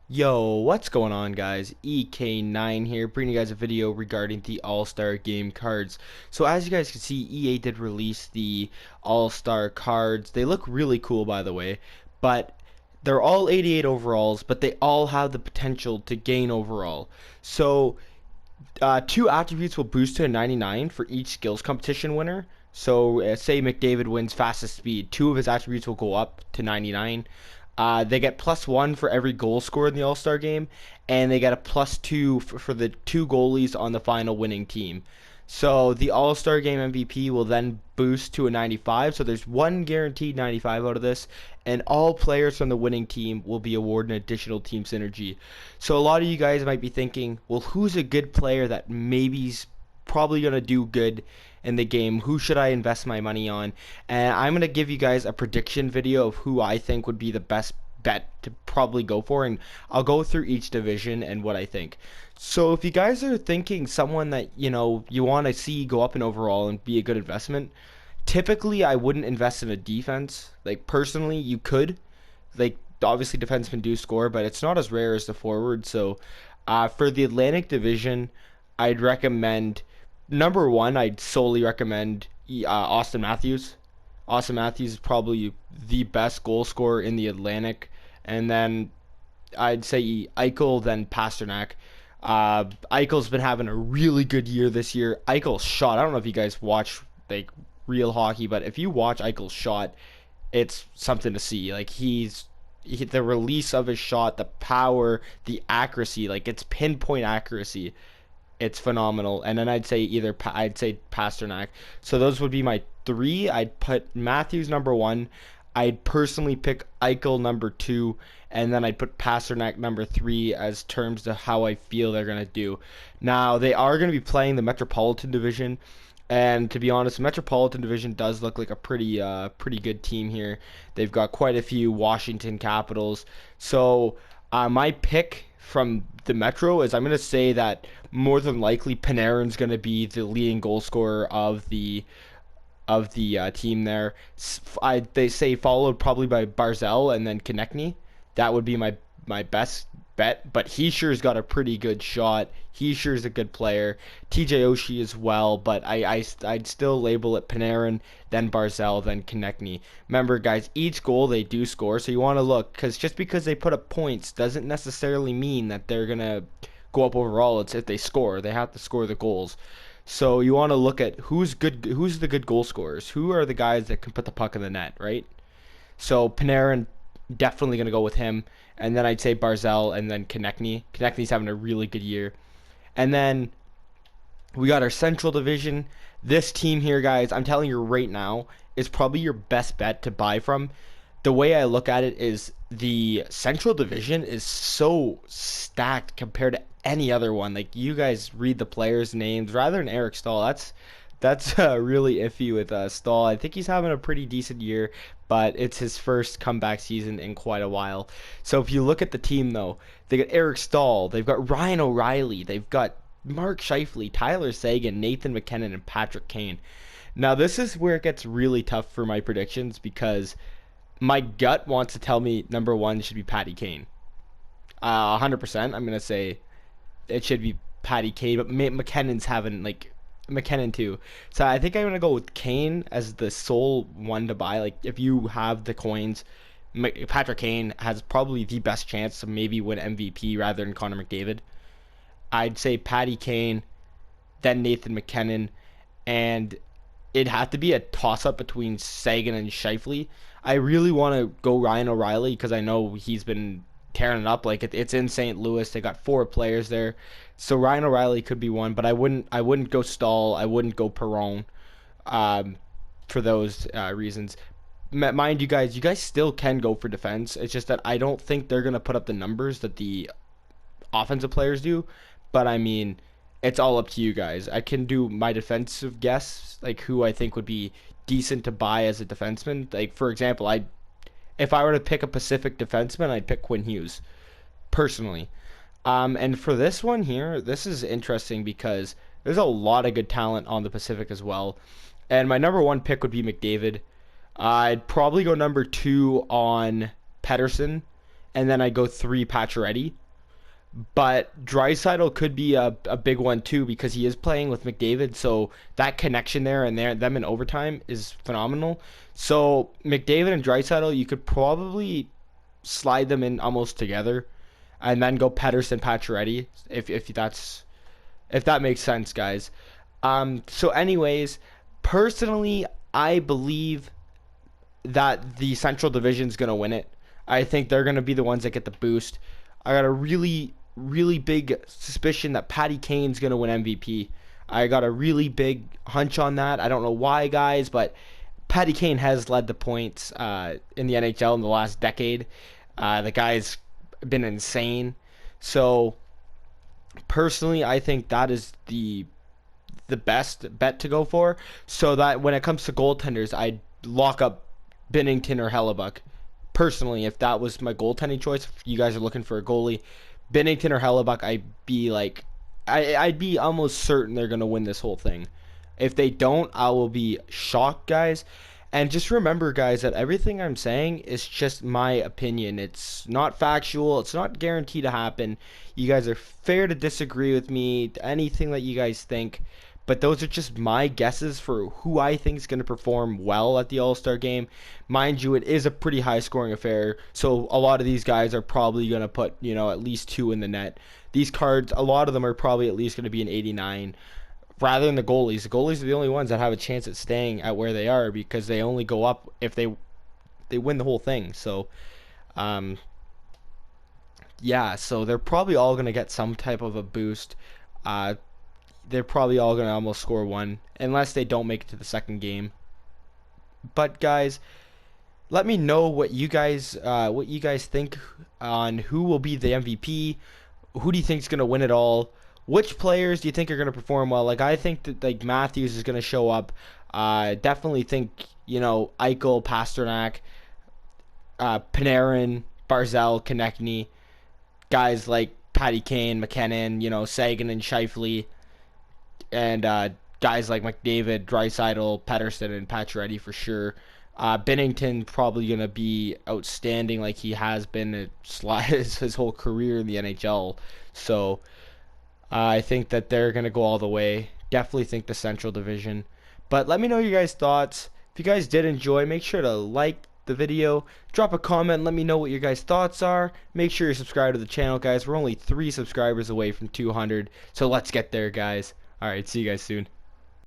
Yo, what's going on, guys? EK9 here, bringing you guys a video regarding the All-Star game cards. So as you guys can see, EA did release the All-Star cards. They look really cool, by the way, but they're all 88 overalls, but they all have the potential to gain overall. So two attributes will boost to a 99 for each skills competition winner. So say McDavid wins fastest speed, two of his attributes will go up to 99. They get +1 for every goal scored in the All-Star game, and they get a +2 for the two goalies on the final winning team. So the All-Star game MVP will then boost to a 95. So there's one guaranteed 95 out of this, and all players from the winning team will be awarded an additional team synergy. So a lot of you guys might be thinking, well, who's a good player that maybe's probably going to do good in the game? Who should I invest my money on? And I'm going to give you guys a prediction video of who I think would be the best bet to probably go for, and I'll go through each division and what I think. So if you guys are thinking someone that you want to see go up in overall and be a good investment, typically I wouldn't invest in a defense. Like personally, you could, like obviously defensemen do score, but it's not as rare as the forward. So for the Atlantic Division, I'd recommend number one. I'd solely recommend Austin Matthews. Austin Matthews is probably the best goal scorer in the Atlantic, and then I'd say Eichel, then Pasternak. Eichel's been having a really good year this year. Eichel's shot. I don't know if you guys watch like real hockey, but if you watch Eichel's shot, it's something to see. Like the release of his shot, the power, the accuracy, like it's pinpoint accuracy. It's phenomenal. And then I'd say Pasternak. So those would be my three. I'd put Matthews number one. I'd personally pick Eichel number two, and then I'd put Pasternak number three as terms to how I feel they're gonna do. Now they are gonna be playing the Metropolitan Division, and to be honest, the Metropolitan Division does look like a pretty good team here. They've got quite a few Washington Capitals. So my pick from the Metro is I'm gonna say that more than likely Panarin's gonna be the leading goal scorer of the team there. They say followed probably by Barzell and then Konechny. That would be my best bet, but he sure's got a pretty good shot. He sure is a good player. TJ Oshie as well, but I'd still label it Panarin, then Barzell, then Konechny. Remember, guys, each goal they do score, so you want to look, because just because they put up points doesn't necessarily mean that they're gonna go up overall. It's if they score, they have to score the goals. So you want to look at who's the good goal scorers, who are the guys that can put the puck in the net, right? So Panarin, definitely going to go with him. And then I'd say Barzell and then Konechny. Konechny's having a really good year. And then we got our Central Division. This team here, guys, I'm telling you right now, is probably your best bet to buy from. The way I look at it is the Central Division is so stacked compared to any other one. Like you guys read the players' names rather than Eric Stahl. That's really iffy with Stahl. I think he's having a pretty decent year, but it's his first comeback season in quite a while. So if you look at the team, though, they got Eric Stahl, they've got Ryan O'Reilly, they've got Mark Scheifele, Tyler Seguin, Nathan McKinnon, and Patrick Kane. Now this is where it gets really tough for my predictions because my gut wants to tell me number one should be Patty Kane. 100%. I'm gonna say it should be Patty Kane, but McKinnon's having like McKinnon too. So I think I'm gonna go with Kane as the sole one to buy. Like if you have the coins, Patrick Kane has probably the best chance to maybe win MVP rather than Connor McDavid. I'd say Patty Kane, then Nathan McKinnon, and it'd have to be a toss up between Sagan and Scheifele. I really want to go Ryan O'Reilly because I know he's been tearing it up. Like it's in St. Louis. They got four players there, so Ryan O'Reilly could be one. But I wouldn't go Stahl. I wouldn't go Perron, for those reasons. Mind you guys still can go for defense. It's just that I don't think they're gonna put up the numbers that the offensive players do. But I mean, it's all up to you guys. I can do my defensive guess, like who I think would be decent to buy as a defenseman. Like for example, if I were to pick a Pacific defenseman, I'd pick Quinn Hughes, personally. And for this one here, this is interesting because there's a lot of good talent on the Pacific as well. And my number one pick would be McDavid. I'd probably go number two on Pedersen, and then I go 3 Pacioretty. But Draisaitl could be a big one too because he is playing with McDavid, so that connection there and them in overtime is phenomenal. So McDavid and Draisaitl, you could probably slide them in almost together, and then go Pedersen Pacioretty if that makes sense, guys. So anyways, personally, I believe that the Central Division's gonna win it. I think they're gonna be the ones that get the boost. I got a really big suspicion that Patty Kane's gonna win MVP. I got a really big hunch on that. I don't know why, guys, but Patty Kane has led the points in the NHL in the last decade. The guy's been insane. So personally, I think that is the best bet to go for. So that when it comes to goaltenders, I'd lock up Binnington or Hellebuck. Personally, if that was my goaltending choice, if you guys are looking for a goalie, Binnington or Hellebuck, I'd be almost certain they're gonna win this whole thing. If they don't, I will be shocked, guys. And just remember, guys, that everything I'm saying is just my opinion. It's not factual. It's not guaranteed to happen. You guys are fair to disagree with me, anything that you guys think. But those are just my guesses for who I think is going to perform well at the All-Star game. Mind you, it is a pretty high-scoring affair, so a lot of these guys are probably going to put, at least 2 in the net. These cards, a lot of them are probably at least going to be an 89. Rather than the goalies. The goalies are the only ones that have a chance at staying at where they are because they only go up if they win the whole thing. So, yeah, so they're probably all going to get some type of a boost. They're probably all going to almost score 1 unless they don't make it to the second game. But guys, let me know what you guys think on who will be the MVP. Who do you think is going to win it all? Which players do you think are going to perform well? Like, I think that Matthews is going to show up. Definitely think, Eichel, Pasternak, Panarin, Barzal, Konechny, guys like Patty Kane, McKinnon, Sagan and Scheifele, and guys like McDavid, Draisaitl, Pedersen, and Pacioretty for sure. Binnington probably going to be outstanding like he has been his whole career in the NHL. So I think that they're going to go all the way. Definitely think the Central Division. But let me know your guys' thoughts. If you guys did enjoy, make sure to like the video. Drop a comment. Let me know what your guys' thoughts are. Make sure you're subscribed to the channel, guys. We're only 3 subscribers away from 200. So let's get there, guys. Alright, see you guys soon.